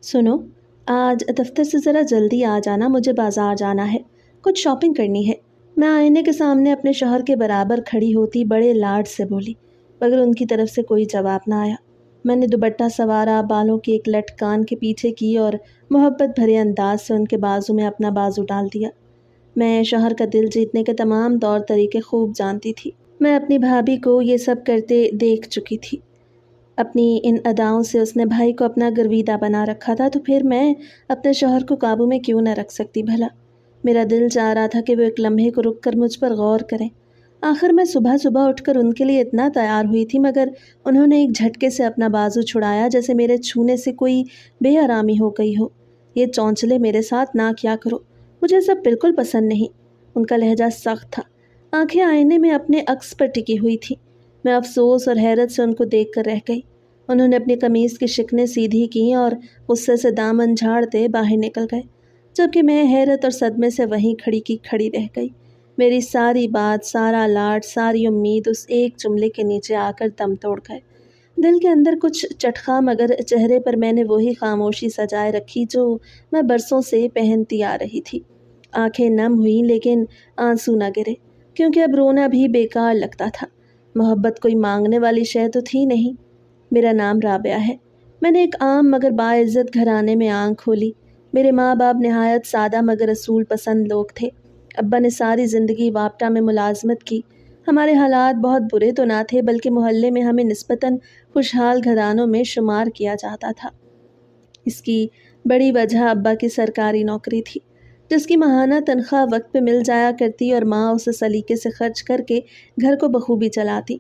سنو، آج دفتر سے ذرا جلدی آ جانا، مجھے بازار جانا ہے، کچھ شاپنگ کرنی ہے۔ میں آئینے کے سامنے اپنے شوہر کے برابر کھڑی ہوتی بڑے لاڈ سے بولی، مگر ان کی طرف سے کوئی جواب نہ آیا۔ میں نے دوپٹہ سوارا، بالوں کی ایک لٹ کان کے پیچھے کی اور محبت بھرے انداز سے ان کے بازو میں اپنا بازو ڈال دیا۔ میں شوہر کا دل جیتنے کے تمام طور طریقے خوب جانتی تھی۔ میں اپنی بھابھی کو یہ سب کرتے دیکھ چکی تھی۔ اپنی ان اداؤں سے اس نے بھائی کو اپنا گرویدہ بنا رکھا تھا، تو پھر میں اپنے شوہر کو قابو میں کیوں نہ رکھ سکتی بھلا؟ میرا دل چاہ رہا تھا کہ وہ ایک لمحے کو رک کر مجھ پر غور کریں۔ آخر میں صبح صبح اٹھ کر ان کے لیے اتنا تیار ہوئی تھی، مگر انہوں نے ایک جھٹکے سے اپنا بازو چھڑایا، جیسے میرے چھونے سے کوئی بے آرامی ہو گئی ہو۔ یہ چونچلے میرے ساتھ نہ کیا کرو، مجھے سب بالکل پسند نہیں۔ ان کا لہجہ سخت تھا، آنکھیں آئینے میں اپنے عکس پر ٹکی ہوئی تھی۔ میں افسوس اور حیرت سے ان کو دیکھ کر رہ گئی۔ انہوں نے اپنی قمیض کی شکنیں سیدھی کیں اور غصے سے دامن جھاڑتے باہر نکل گئے، جبکہ میں حیرت اور صدمے سے وہیں کھڑی کی کھڑی رہ گئی۔ میری ساری بات، سارا لاڈ، ساری امید اس ایک جملے کے نیچے آ کر دم توڑ گئے۔ دل کے اندر کچھ چٹخا، مگر چہرے پر میں نے وہی خاموشی سجائے رکھی جو میں برسوں سے پہنتی آ رہی تھی۔ آنکھیں نم ہوئیں لیکن آنسو نہ گرے، کیونکہ اب رونا بھی بیکار لگتا تھا۔ محبت کوئی مانگنے والی شے تو تھی نہیں۔ میرا نام رابعہ ہے۔ میں نے ایک عام مگر باعزت گھرانے میں آنکھ کھولی۔ میرے ماں باپ نہایت سادہ مگر اصول پسند لوگ تھے۔ ابا نے ساری زندگی واپٹا میں ملازمت کی۔ ہمارے حالات بہت برے تو نہ تھے، بلکہ محلے میں ہمیں نسبتاً خوشحال گھرانوں میں شمار کیا جاتا تھا۔ اس کی بڑی وجہ ابا کی سرکاری نوکری تھی، جس کی ماہانہ تنخواہ وقت پہ مل جایا کرتی اور ماں اسے سلیقے سے خرچ کر کے گھر کو بخوبی چلاتی۔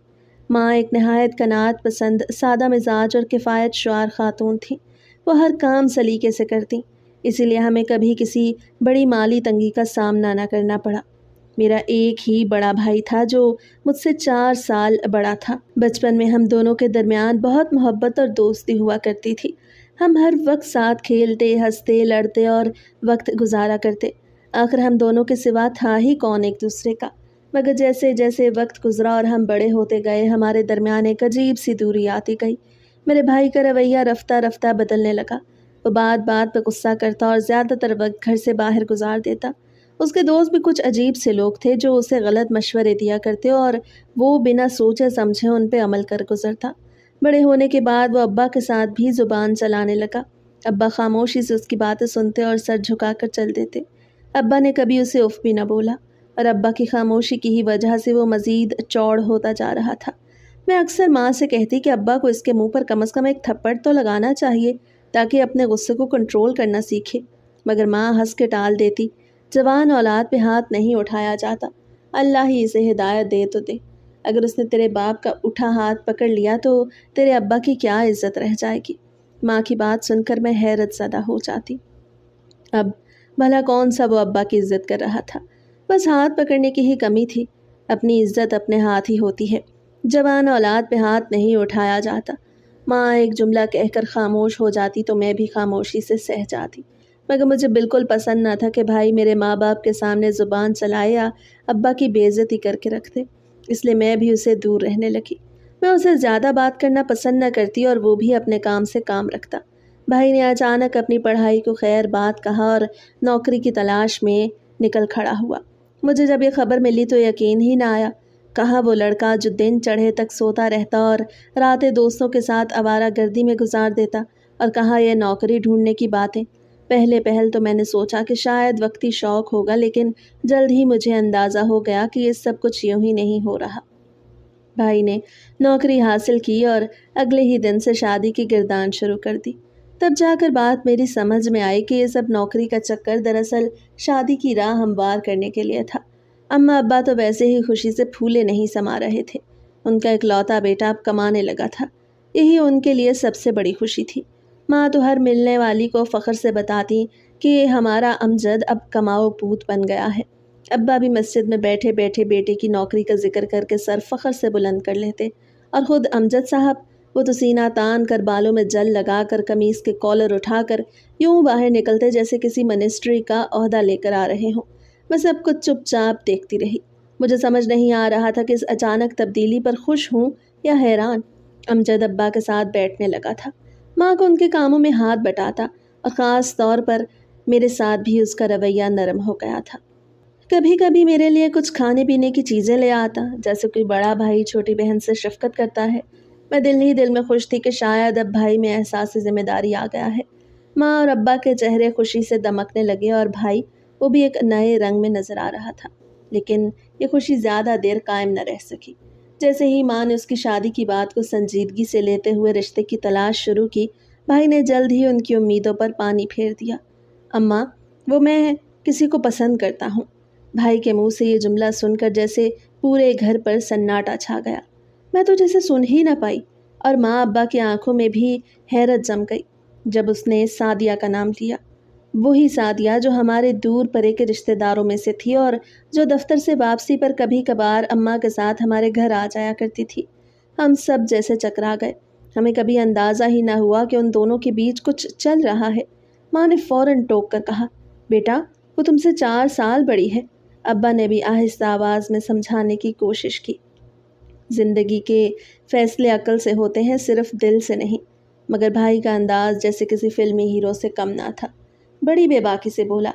ماں ایک نہایت قناعت پسند، سادہ مزاج اور کفایت شعار خاتون تھیں۔ وہ ہر کام سلیقے سے کرتیں، اسی لیے ہمیں کبھی کسی بڑی مالی تنگی کا سامنا نہ کرنا پڑا۔ میرا ایک ہی بڑا بھائی تھا جو مجھ سے 4 سال بڑا تھا۔ بچپن میں ہم دونوں کے درمیان بہت محبت اور دوستی ہوا کرتی تھی۔ ہم ہر وقت ساتھ کھیلتے، ہنستے، لڑتے اور وقت گزارا کرتے۔ آخر ہم دونوں کے سوا تھا ہی کون ایک دوسرے کا؟ مگر جیسے جیسے وقت گزرا اور ہم بڑے ہوتے گئے، ہمارے درمیان ایک عجیب سی دوری آتی گئی۔ میرے بھائی کا رویہ رفتہ رفتہ بدلنے لگا۔ وہ بات بات پہ غصہ کرتا اور زیادہ تر وقت گھر سے باہر گزار دیتا۔ اس کے دوست بھی کچھ عجیب سے لوگ تھے جو اسے غلط مشورے دیا کرتے اور وہ بنا سوچے سمجھے ان پہ عمل کر گزرتا۔ بڑے ہونے کے بعد وہ ابا کے ساتھ بھی زبان چلانے لگا۔ ابا خاموشی سے اس کی باتیں سنتے اور سر جھکا کر چل دیتے۔ ابا نے کبھی اسے اف بھی نہ بولا، اور ابا کی خاموشی کی ہی وجہ سے وہ مزید چوڑ ہوتا جا رہا تھا۔ میں اکثر ماں سے کہتی کہ ابا کو اس کے منہ پر کم از کم ایک تھپڑ تو لگانا چاہیے تاکہ اپنے غصے کو کنٹرول کرنا سیکھے، مگر ماں ہنس کے ٹال دیتی، جوان اولاد پہ ہاتھ نہیں اٹھایا جاتا، اللہ ہی اسے ہدایت دے تو دے۔ اگر اس نے تیرے باپ کا اٹھا ہاتھ پکڑ لیا تو تیرے ابا کی کیا عزت رہ جائے گی؟ ماں کی بات سن کر میں حیرت زدہ ہو جاتی۔ اب بھلا کون سا وہ ابا کی عزت کر رہا تھا؟ بس ہاتھ پکڑنے کی ہی کمی تھی۔ اپنی عزت اپنے ہاتھ ہی ہوتی ہے، جوان اولاد پہ ہاتھ نہیں اٹھایا جاتا۔ ماں ایک جملہ کہہ کر خاموش ہو جاتی تو میں بھی خاموشی سے سہ جاتی، مگر مجھے بالکل پسند نہ تھا کہ بھائی میرے ماں باپ کے سامنے زبان چلائے یا ابا کی بے عزتی کر کے رکھ دے، اس لیے میں بھی اسے دور رہنے لگی۔ میں اسے زیادہ بات کرنا پسند نہ کرتی اور وہ بھی اپنے کام سے کام رکھتا۔ بھائی نے اچانک اپنی پڑھائی کو خیر بات کہا اور نوکری کی تلاش میں نکل کھڑا ہوا۔ مجھے جب یہ خبر ملی تو یقین ہی نہ آیا۔ کہاں وہ لڑکا جو دن چڑھے تک سوتا رہتا اور راتیں دوستوں کے ساتھ آوارہ گردی میں گزار دیتا، اور کہاں یہ نوکری ڈھونڈنے کی باتیں۔ پہلے پہل تو میں نے سوچا کہ شاید وقتی شوق ہوگا، لیکن جلد ہی مجھے اندازہ ہو گیا کہ یہ سب کچھ یوں ہی نہیں ہو رہا۔ بھائی نے نوکری حاصل کی اور اگلے ہی دن سے شادی کی گردان شروع کر دی۔ تب جا کر بات میری سمجھ میں آئی کہ یہ سب نوکری کا چکر دراصل شادی کی راہ ہموار کرنے کے لیے تھا۔ اماں ابا تو ویسے ہی خوشی سے پھولے نہیں سما رہے تھے۔ ان کا اکلوتا بیٹا اب کمانے لگا تھا، یہی ان کے لیے سب سے بڑی خوشی تھی۔ ماں تو ہر ملنے والی کو فخر سے بتاتی کہ ہمارا امجد اب کماؤ پوت بن گیا ہے۔ ابا بھی مسجد میں بیٹھے بیٹھے بیٹے کی نوکری کا ذکر کر کے سر فخر سے بلند کر لیتے، اور خود امجد صاحب، وہ تو سینہ تان کر بالوں میں جل لگا کر قمیص کے کالر اٹھا کر یوں باہر نکلتے جیسے کسی منسٹری کا عہدہ لے کر آ رہے ہوں۔ میں سب کچھ چپ چاپ دیکھتی رہی۔ مجھے سمجھ نہیں آ رہا تھا کہ اس اچانک تبدیلی پر خوش ہوں یا حیران۔ امجد ابا کے ساتھ بیٹھنے لگا تھا، ماں کو ان کے کاموں میں ہاتھ بٹاتا، اور خاص طور پر میرے ساتھ بھی اس کا رویہ نرم ہو گیا تھا۔ کبھی کبھی میرے لیے کچھ کھانے پینے کی چیزیں لے آتا، جیسے کوئی بڑا بھائی چھوٹی بہن سے شفقت کرتا ہے۔ میں دل ہی دل میں خوش تھی کہ شاید اب بھائی میں احساس ذمہ داری آ گیا ہے۔ ماں اور ابا کے چہرے خوشی سے دمکنے لگے اور بھائی وہ بھی ایک نئے رنگ میں نظر آ رہا تھا، لیکن یہ خوشی زیادہ دیر قائم نہ رہ سکی۔ جیسے ہی ماں نے اس کی شادی کی بات کو سنجیدگی سے لیتے ہوئے رشتے کی تلاش شروع کی، بھائی نے جلد ہی ان کی امیدوں پر پانی پھیر دیا۔ اماں، وہ میں کسی کو پسند کرتا ہوں۔ بھائی کے منہ سے یہ جملہ سن کر جیسے پورے گھر پر سناٹا چھا گیا۔ میں تو جیسے سن ہی نہ پائی، اور ماں ابا کی آنکھوں میں بھی حیرت جم گئی جب اس نے سعدیہ کا نام لیا۔ وہی سعدیہ جو ہمارے دور پرے کے رشتہ داروں میں سے تھی اور جو دفتر سے واپسی پر کبھی کبھار اماں کے ساتھ ہمارے گھر آ جایا کرتی تھی۔ ہم سب جیسے چکرا گئے۔ ہمیں کبھی اندازہ ہی نہ ہوا کہ ان دونوں کے بیچ کچھ چل رہا ہے۔ ماں نے فوراً ٹوک کر کہا، بیٹا وہ تم سے 4 سال بڑی ہے۔ ابا نے بھی آہستہ آواز میں سمجھانے کی کوشش کی۔ زندگی کے فیصلے عقل سے ہوتے ہیں، صرف دل سے نہیں۔ مگر بھائی کا انداز جیسے کسی فلمی ہیرو سے کم نہ تھا۔ بڑی بے باکی سے بولا،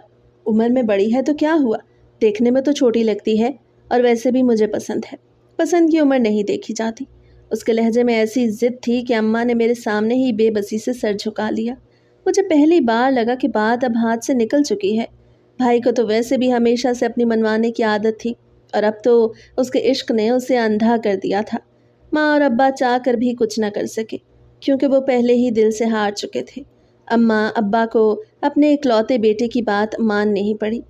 عمر میں بڑی ہے تو کیا ہوا، دیکھنے میں تو چھوٹی لگتی ہے، اور ویسے بھی مجھے پسند ہے۔ پسند کی عمر نہیں دیکھی جاتی۔ اس کے لہجے میں ایسی ضد تھی کہ اماں نے میرے سامنے ہی بے بسی سے سر جھکا لیا۔ مجھے پہلی بار لگا کہ بات اب ہاتھ سے نکل چکی ہے۔ بھائی کو تو ویسے بھی ہمیشہ سے اپنی منوانے کی عادت تھی، اور اب تو اس کے عشق نے اسے اندھا کر دیا تھا۔ ماں اور ابا چاہ کر بھی کچھ نہ کر سکے، کیونکہ وہ پہلے ہی دل سے ہار چکے تھے۔ اماں ابا کو اپنے اکلوتے بیٹے کی بات ماننی ہی پڑی۔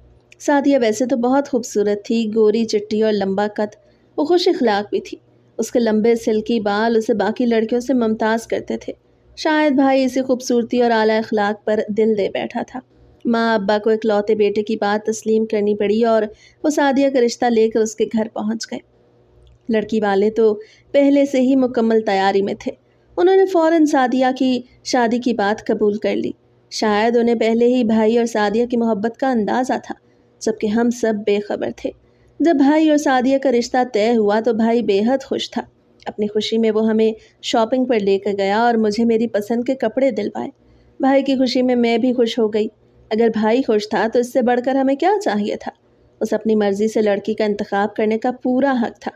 سعدیہ ویسے تو بہت خوبصورت تھی، گوری چٹی اور لمبا قد۔ وہ خوش اخلاق بھی تھی۔ اس کے لمبے سلکی بال اسے باقی لڑکیوں سے ممتاز کرتے تھے۔ شاید بھائی اسی خوبصورتی اور اعلیٰ اخلاق پر دل دے بیٹھا تھا۔ ماں ابا کو اکلوتے بیٹے کی بات تسلیم کرنی پڑی اور وہ سعدیہ کا رشتہ لے کر اس کے گھر پہنچ گئے۔ لڑکی والے تو پہلے سے ہی مکمل تیاری میں تھے۔ انہوں نے فوراً سعدیہ کی شادی کی بات قبول کر لی۔ شاید انہیں پہلے ہی بھائی اور سعدیہ کی محبت کا اندازہ تھا، جبکہ ہم سب بے خبر تھے۔ جب بھائی اور سعدیہ کا رشتہ طے ہوا تو بھائی بے حد خوش تھا۔ اپنی خوشی میں وہ ہمیں شاپنگ پر لے کر گیا اور مجھے میری پسند کے کپڑے دلوائے۔ بھائی کی خوشی میں بھی خوش ہو گئی۔ اگر بھائی خوش تھا تو اس سے بڑھ کر ہمیں کیا چاہیے تھا؟ اس اپنی مرضی سے لڑکی کا انتخاب کرنے کا پورا حق تھا۔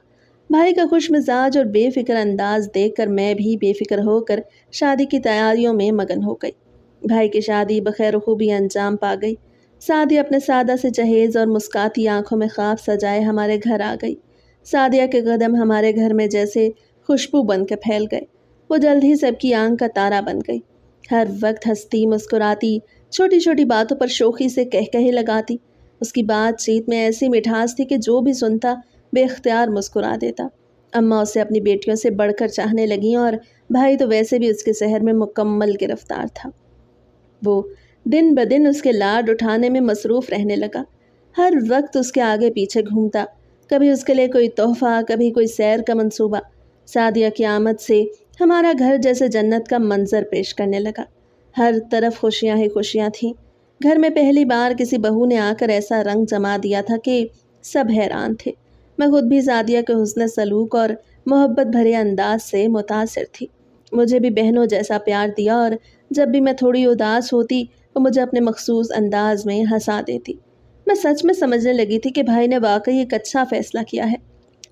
بھائی کا خوش مزاج اور بے فکر انداز دیکھ کر میں بھی بے فکر ہو کر شادی کی تیاریوں میں مگن ہو گئی۔ بھائی کی شادی بخیر و خوبی انجام پا گئی۔ سعدیہ اپنے سادہ سے جہیز اور مسکاتی آنکھوں میں خواب سجائے ہمارے گھر آ گئی۔ سعدیہ کے قدم ہمارے گھر میں جیسے خوشبو بن کے پھیل گئے۔ وہ جلد ہی سب کی آنکھ کا تارا بن گئی۔ ہر وقت ہنستی، مسکراتی، چھوٹی چھوٹی باتوں پر شوخی سے کہے لگاتی۔ اس کی بات چیت میں ایسی مٹھاس تھی کہ جو بھی سنتا بے اختیار مسکرا دیتا۔ اماں اسے اپنی بیٹیوں سے بڑھ کر چاہنے لگیں اور بھائی تو ویسے بھی اس کے سحر میں مکمل گرفتار تھا۔ وہ دن بدن اس کے لاڈ اٹھانے میں مصروف رہنے لگا۔ ہر وقت اس کے آگے پیچھے گھومتا، کبھی اس کے لیے کوئی تحفہ، کبھی کوئی سیر کا منصوبہ۔ سعدیہ کی آمد سے ہمارا گھر جیسے جنت کا منظر پیش کرنے لگا۔ ہر طرف خوشیاں ہی خوشیاں تھیں۔ گھر میں پہلی بار کسی بہو نے آ کر ایسا رنگ جما دیا تھا کہ سب حیران تھے۔ میں خود بھی سعدیہ کے حسن سلوک اور محبت بھرے انداز سے متاثر تھی۔ مجھے بھی بہنوں جیسا پیار دیا، اور جب بھی میں تھوڑی اداس ہوتی وہ مجھے اپنے مخصوص انداز میں ہنسا دیتی۔ میں سچ میں سمجھنے لگی تھی کہ بھائی نے واقعی ایک اچھا فیصلہ کیا ہے،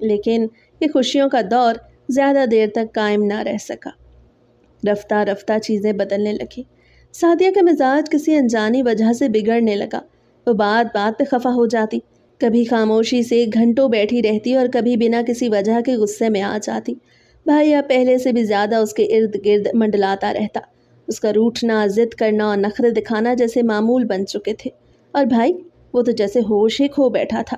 لیکن یہ خوشیوں کا دور زیادہ دیر تک قائم نہ رہ سکا۔ رفتہ رفتہ چیزیں بدلنے لگیں۔ سعدیہ کا مزاج کسی انجانی وجہ سے بگڑنے لگا۔ وہ بات بات پہ خفا ہو جاتی، کبھی خاموشی سے گھنٹوں بیٹھی رہتی اور کبھی بنا کسی وجہ کے غصے میں آ جاتی۔ بھائی اب پہلے سے بھی زیادہ اس کے ارد گرد منڈلاتا رہتا۔ اس کا روٹھنا، ضد کرنا اور نخرے دکھانا جیسے معمول بن چکے تھے، اور بھائی وہ تو جیسے ہوش ہی کھو بیٹھا تھا۔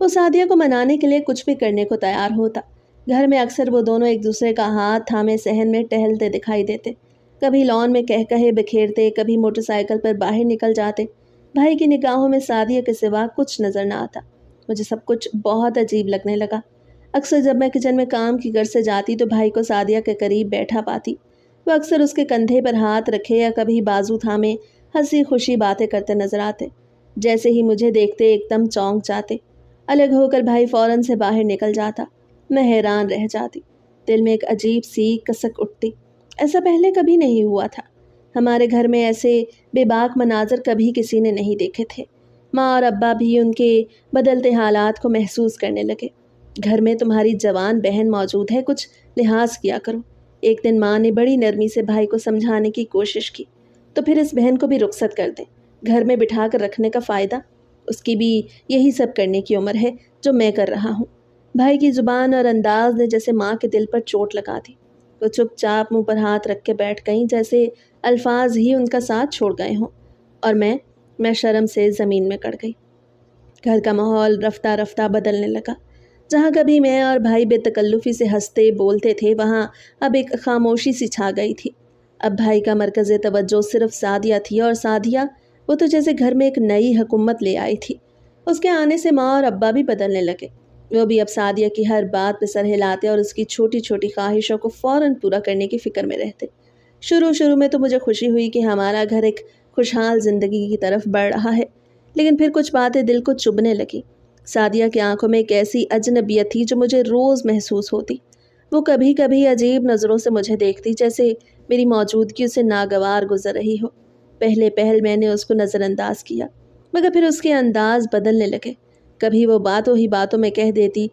وہ سعدیہ کو منانے کے لیے کچھ بھی کرنے کو تیار ہوتا۔ گھر میں اکثر وہ دونوں ایک دوسرے کا ہاتھ تھامے صحن میں ٹہلتے دکھائی دیتے، کبھی لان میں کہے بکھیرتے، کبھی موٹر سائیکل پر باہر نکل جاتے۔ بھائی کی نگاہوں میں سعدیہ کے سوا کچھ نظر نہ آتا۔ مجھے سب کچھ بہت عجیب لگنے لگا۔ اکثر جب میں کچن میں کام کی غرض سے جاتی تو بھائی کو سعدیہ کے قریب بیٹھا پاتی۔ وہ اکثر اس کے کندھے پر ہاتھ رکھے یا کبھی بازو تھامے ہنسی خوشی باتیں کرتے نظر آتے۔ جیسے ہی مجھے دیکھتے ایک دم چونک جاتے۔ الگ ہو کر بھائی فوراً سے باہر نکل جاتا۔ میں حیران رہ جاتی، دل میں ایک عجیب سی کسک اٹھتی۔ ایسا پہلے کبھی نہیں ہوا تھا۔ ہمارے گھر میں ایسے بے باک مناظر کبھی کسی نے نہیں دیکھے تھے۔ ماں اور ابا بھی ان کے بدلتے حالات کو محسوس کرنے لگے۔ گھر میں تمہاری جوان بہن موجود ہے، کچھ لحاظ کیا کرو۔ ایک دن ماں نے بڑی نرمی سے بھائی کو سمجھانے کی کوشش کی، تو پھر اس بہن کو بھی رخصت کر دیں، گھر میں بٹھا کر رکھنے کا فائدہ؟ اس کی بھی یہی سب کرنے کی عمر ہے جو میں کر رہا ہوں۔ بھائی کی زبان اور انداز نے جیسے ماں کے دل پر چوٹ لگا دی۔ وہ چپ چاپ منہ پر ہاتھ رکھ کے بیٹھ گئیں، جیسے الفاظ ہی ان کا ساتھ چھوڑ گئے ہوں، اور میں شرم سے زمین میں کڑ گئی۔ گھر کا ماحول رفتہ رفتہ بدلنے لگا۔ جہاں کبھی میں اور بھائی بے تکلفی سے ہنستے بولتے تھے، وہاں اب ایک خاموشی سی چھا گئی تھی۔ اب بھائی کا مرکز توجہ صرف سعدیہ تھی، اور سعدیہ، وہ تو جیسے گھر میں ایک نئی حکومت لے آئی تھی۔ اس کے آنے سے ماں اور ابا بھی بدلنے لگے۔ وہ بھی اب سعدیہ کی ہر بات پہ سر ہلاتے اور اس کی چھوٹی چھوٹی خواہشوں کو فوراً پورا کرنے کی فکر میں رہتے۔ شروع میں تو مجھے خوشی ہوئی کہ ہمارا گھر ایک خوشحال زندگی کی طرف بڑھ رہا ہے، لیکن پھر کچھ باتیں دل کو چبھنے لگیں۔ سعدیہ کی آنکھوں میں ایک ایسی اجنبیت تھی جو مجھے روز محسوس ہوتی۔ وہ کبھی کبھی عجیب نظروں سے مجھے دیکھتی، جیسے میری موجودگی اسے ناگوار گزر رہی ہو۔ پہل میں نے اس کو نظر انداز کیا، مگر پھر اس کے انداز بدلنے لگے۔ کبھی وہ باتوں ہی باتوں میں کہہ دیتی،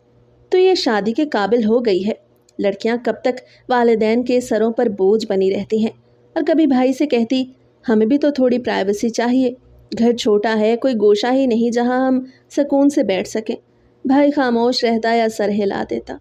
تو یہ شادی کے قابل ہو گئی ہے، لڑکیاں کب تک والدین کے سروں پر بوجھ بنی رہتی ہیں۔ اور کبھی بھائی سے کہتی، ہمیں بھی تو تھوڑی پرائیویسی چاہیے، گھر چھوٹا ہے، کوئی گوشہ ہی نہیں جہاں ہم سکون سے بیٹھ سکیں۔ بھائی خاموش رہتا یا سر ہلا دیتا،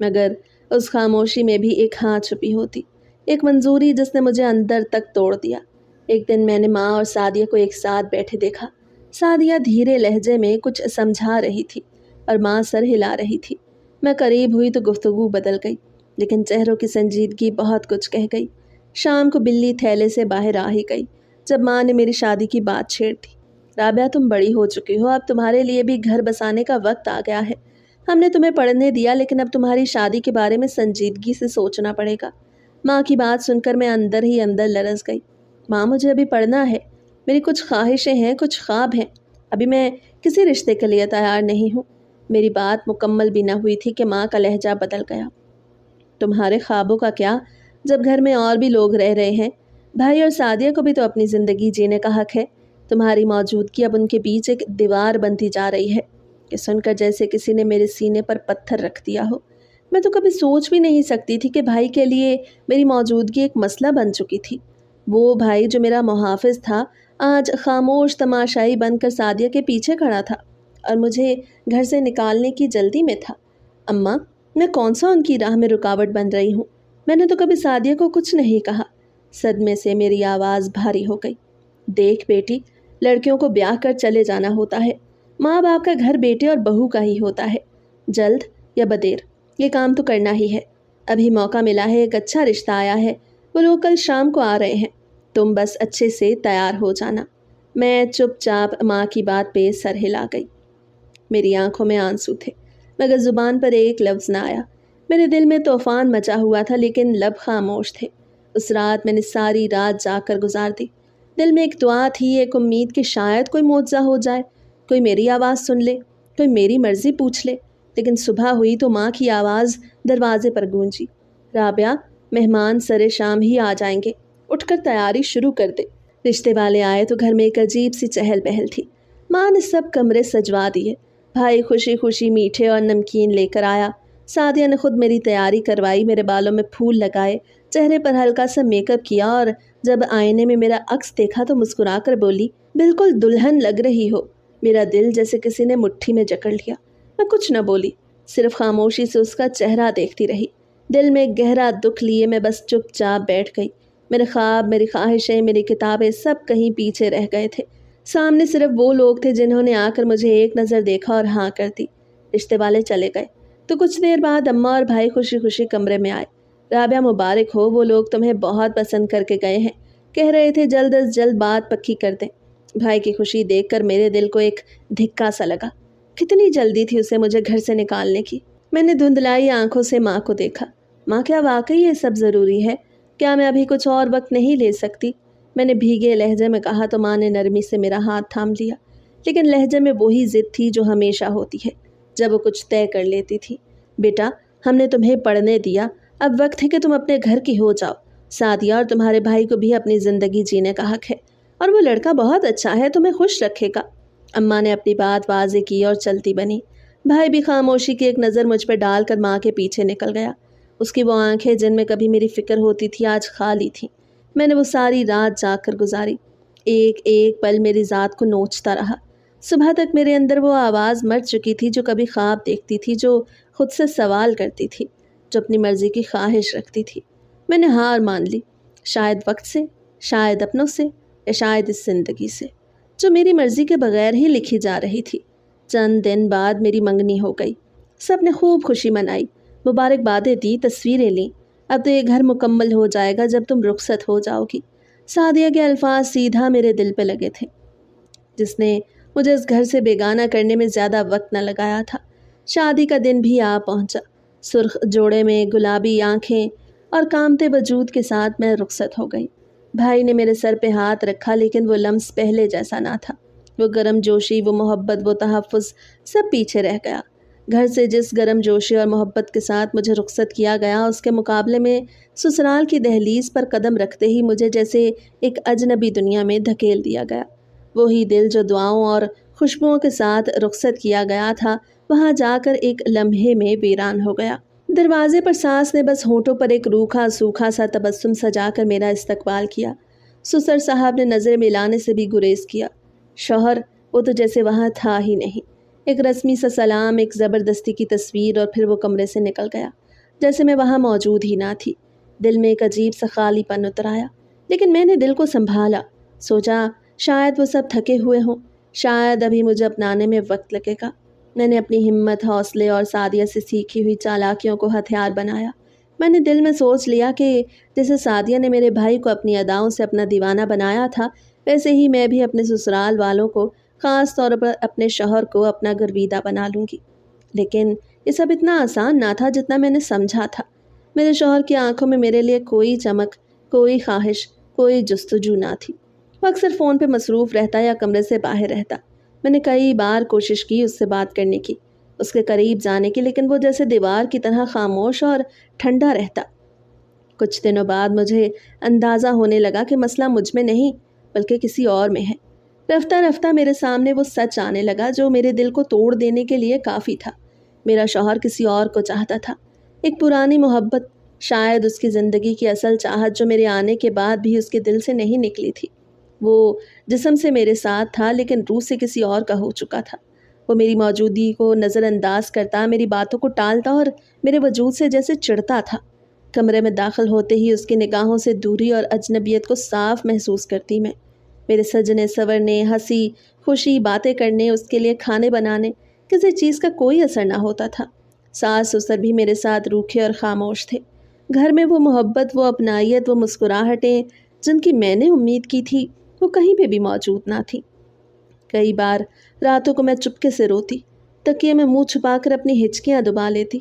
مگر اس خاموشی میں بھی ایک ہاں چھپی ہوتی، ایک منظوری جس نے مجھے اندر تک توڑ دیا۔ ایک دن میں نے ماں اور سعدیہ کو ایک ساتھ بیٹھے دیکھا۔ سعدیہ دھیرے لہجے میں کچھ سمجھا رہی تھی اور ماں سر ہلا رہی تھی۔ میں قریب ہوئی تو گفتگو بدل گئی، لیکن چہروں کی سنجیدگی بہت کچھ کہہ گئی۔ شام کو بلی تھیلے سے باہر آ ہی گئی جب ماں نے میری شادی کی بات چھیڑ دی۔ رابعہ، تم بڑی ہو چکی ہو، اب تمہارے لیے بھی گھر بسانے کا وقت آ گیا ہے۔ ہم نے تمہیں پڑھنے دیا، لیکن اب تمہاری شادی کے بارے میں سنجیدگی سے سوچنا پڑے گا۔ ماں کی بات سن کر میں اندر ہی اندر لرز گئی۔ ماں، مجھے ابھی پڑھنا ہے، میری کچھ خواہشیں ہیں، کچھ خواب ہیں، ابھی میں کسی رشتے کے لیے تیار نہیں ہوں۔ میری بات مکمل بھی نہ ہوئی تھی کہ ماں کا لہجہ بدل گیا۔ تمہارے خوابوں کا کیا، جب گھر میں اور بھی لوگ رہ رہے ہیں؟ بھائی اور سعدیہ کو بھی تو اپنی زندگی جینے کا حق ہے۔ تمہاری موجودگی اب ان کے بیچ ایک دیوار بنتی جا رہی ہے۔ کہ سن کر جیسے کسی نے میرے سینے پر پتھر رکھ دیا ہو۔ میں تو کبھی سوچ بھی نہیں سکتی تھی کہ بھائی کے لیے میری موجودگی ایک مسئلہ بن چکی تھی۔ وہ بھائی جو میرا محافظ تھا، آج خاموش تماشائی بن کر سعدیہ کے پیچھے کھڑا تھا اور مجھے گھر سے نکالنے کی جلدی میں تھا۔ اماں، میں کون سا ان کی راہ میں رکاوٹ بن رہی ہوں؟ میں نے تو کبھی سعدیہ کو کچھ نہیں کہا۔ صدمے سے میری آواز بھاری ہو گئی۔ دیکھ بیٹی، لڑکیوں کو بیاہ کر چلے جانا ہوتا ہے۔ ماں باپ کا گھر بیٹے اور بہو کا ہی ہوتا ہے۔ جلد یا بدیر یہ کام تو کرنا ہی ہے۔ ابھی موقع ملا ہے، ایک اچھا رشتہ آیا ہے، وہ لوگ کل شام کو آ رہے ہیں، تم بس اچھے سے تیار ہو جانا۔ میں چپ چاپ ماں کی بات پہ سر ہلا گئی۔ میری آنکھوں میں آنسو تھے، مگر زبان پر ایک لفظ نہ آیا۔ میرے دل میں طوفان مچا ہوا تھا، لیکن لب خاموش تھے۔ اس رات میں نے ساری رات جاگ کر گزار دی۔ دل میں ایک دعا تھی، ایک امید کہ شاید کوئی معجزہ ہو جائے، کوئی میری آواز سن لے، کوئی میری مرضی پوچھ لے۔ لیکن صبح ہوئی تو ماں کی آواز دروازے پر گونجی، رابعہ، مہمان سر شام ہی آ جائیں گے، اٹھ کر تیاری شروع کر دے۔ رشتے والے آئے تو گھر میں ایک عجیب سی چہل پہل تھی۔ ماں نے سب کمرے سجوا دیے، بھائی خوشی خوشی میٹھے اور نمکین لے کر آیا، سعدیہ نے خود میری تیاری کروائی، میرے بالوں میں پھول لگائے، چہرے پر ہلکا سا میک اپ کیا، اور جب آئینے میں میرا عکس دیکھا تو مسکرا کر بولی، بالکل دلہن لگ رہی ہو۔ میرا دل جیسے کسی نے مٹھی میں جکڑ لیا۔ میں کچھ نہ بولی، صرف خاموشی سے اس کا چہرہ دیکھتی رہی۔ دل میں گہرا دکھ لیے میں بس چپ چاپ بیٹھ گئی۔ میرے خواب، میری خواہشیں، میری کتابیں سب کہیں پیچھے رہ گئے تھے۔ سامنے صرف وہ لوگ تھے جنہوں نے آ کر مجھے ایک نظر دیکھا اور ہاں کر دی۔ رشتے والے چلے گئے تو کچھ دیر بعد اماں اور بھائی خوشی خوشی کمرے میں آئے۔ رابعہ، مبارک ہو، وہ لوگ تمہیں بہت پسند کر کے گئے ہیں، کہہ رہے تھے جلد از جلد بات پکی کر دیں۔ بھائی کی خوشی دیکھ کر میرے دل کو ایک دھکا سا لگا۔ کتنی جلدی تھی اسے مجھے گھر سے نکالنے کی۔ میں نے دھندلائی آنکھوں سے ماں کو دیکھا۔ ماں، کیا واقعی یہ سب ضروری ہے؟ کیا میں ابھی کچھ اور وقت نہیں لے سکتی؟ میں نے بھیگے لہجے میں کہا تو ماں نے نرمی سے میرا ہاتھ تھام لیا، لیکن لہجے میں وہی ضد تھی جو ہمیشہ ہوتی ہے جب وہ کچھ طے کر لیتی تھی۔ بیٹا، ہم نے تمہیں پڑھنے دیا، اب وقت ہے کہ تم اپنے گھر کی ہو جاؤ۔ سعدیہ اور تمہارے بھائی کو بھی اپنی زندگی جینے کا حق ہے، اور وہ لڑکا بہت اچھا ہے، تمہیں خوش رکھے گا۔ اماں نے اپنی بات واضح کی اور چلتی بنی۔ بھائی بھی خاموشی کی ایک نظر مجھ پہ ڈال کر ماں کے پیچھے نکل گیا۔ اس کی وہ آنکھیں جن میں کبھی میری فکر ہوتی تھی آج خالی تھیں۔ میں نے وہ ساری رات جاگ کر گزاری، ایک ایک پل میری ذات کو نوچتا رہا۔ صبح تک میرے اندر وہ آواز مر چکی تھی جو کبھی خواب دیکھتی تھی، جو خود سے سوال کرتی تھی، جو اپنی مرضی کی خواہش رکھتی تھی۔ میں نے ہار مان لی، شاید وقت سے، شاید اپنوں سے، یا شاید اس زندگی سے جو میری مرضی کے بغیر ہی لکھی جا رہی تھی۔ چند دن بعد میری منگنی ہو گئی۔ سب نے خوب خوشی منائی، مبارکبادیں دی، تصویریں لیں۔ اب تو یہ گھر مکمل ہو جائے گا جب تم رخصت ہو جاؤ گی۔ سعدیہ کے الفاظ سیدھا میرے دل پہ لگے تھے، جس نے مجھے اس گھر سے بیگانہ کرنے میں زیادہ وقت نہ لگایا تھا۔ شادی کا دن بھی آ پہنچا۔ سرخ جوڑے میں گلابی آنکھیں اور کامتے وجود کے ساتھ میں رخصت ہو گئی۔ بھائی نے میرے سر پہ ہاتھ رکھا، لیکن وہ لمس پہلے جیسا نہ تھا۔ وہ گرم جوشی، وہ محبت، وہ تحفظ، سب پیچھے رہ گیا۔ گھر سے جس گرم جوشی اور محبت کے ساتھ مجھے رخصت کیا گیا، اس کے مقابلے میں سسرال کی دہلیز پر قدم رکھتے ہی مجھے جیسے ایک اجنبی دنیا میں دھکیل دیا گیا۔ وہی دل جو دعاؤں اور خوشبوؤں کے ساتھ رخصت کیا گیا تھا، وہاں جا کر ایک لمحے میں ویران ہو گیا۔ دروازے پر ساس نے بس ہونٹوں پر ایک روکھا سوکھا سا تبسم سجا کر میرا استقبال کیا۔ سسر صاحب نے نظر ملانے سے بھی گریز کیا۔ شوہر، وہ تو جیسے وہاں تھا ہی نہیں۔ ایک رسمی سا سلام، ایک زبردستی کی تصویر، اور پھر وہ کمرے سے نکل گیا جیسے میں وہاں موجود ہی نہ تھی۔ دل میں ایک عجیب سا خالی پن اتر آیا، لیکن میں نے دل کو سنبھالا۔ سوچا شاید وہ سب تھکے ہوئے ہوں، شاید ابھی مجھے اپنانے میں وقت لگے گا۔ میں نے اپنی ہمت، حوصلے اور سعدیہ سے سیکھی ہوئی چالاکیوں کو ہتھیار بنایا۔ میں نے دل میں سوچ لیا کہ جیسے سعدیہ نے میرے بھائی کو اپنی اداؤں سے اپنا دیوانہ بنایا تھا، ویسے ہی میں بھی اپنے سسرال والوں کو، خاص طور پر اپنے شوہر کو، اپنا گرویدہ بنا لوں گی۔ لیکن یہ سب اتنا آسان نہ تھا جتنا میں نے سمجھا تھا۔ میرے شوہر کی آنکھوں میں میرے لیے کوئی چمک، کوئی خواہش، کوئی جستجو نہ تھی۔ وہ اکثر فون پہ مصروف رہتا یا کمرے سے باہر رہتا۔ میں نے کئی بار کوشش کی اس سے بات کرنے کی، اس کے قریب جانے کی، لیکن وہ جیسے دیوار کی طرح خاموش اور ٹھنڈا رہتا۔ کچھ دنوں بعد مجھے اندازہ ہونے لگا کہ مسئلہ مجھ میں نہیں بلکہ کسی اور میں ہے۔ رفتہ رفتہ میرے سامنے وہ سچ آنے لگا جو میرے دل کو توڑ دینے کے لیے کافی تھا۔ میرا شوہر کسی اور کو چاہتا تھا، ایک پرانی محبت، شاید اس کی زندگی کی اصل چاہت جو میرے آنے کے بعد بھی اس کے دل سے نہیں نکلی تھی۔ وہ جسم سے میرے ساتھ تھا لیکن روح سے کسی اور کا ہو چکا تھا۔ وہ میری موجودگی کو نظر انداز کرتا، میری باتوں کو ٹالتا اور میرے وجود سے جیسے چڑھتا تھا۔ کمرے میں داخل ہوتے ہی اس کی نگاہوں سے دوری اور اجنبیت کو صاف محسوس کرتی میں۔ میرے سجنے سورنے، ہنسی خوشی، باتیں کرنے، اس کے لیے کھانے بنانے، کسی چیز کا کوئی اثر نہ ہوتا تھا۔ ساس سسر بھی میرے ساتھ روکھے اور خاموش تھے۔ گھر میں وہ محبت، وہ اپنائیت، وہ مسکراہٹیں جن کی میں نے امید کی تھی، وہ کہیں پہ بھی موجود نہ تھی۔ کئی بار راتوں کو میں چپکے سے روتی، تکیے میں منہ چھپا کر اپنی ہچکیاں دبا لیتی۔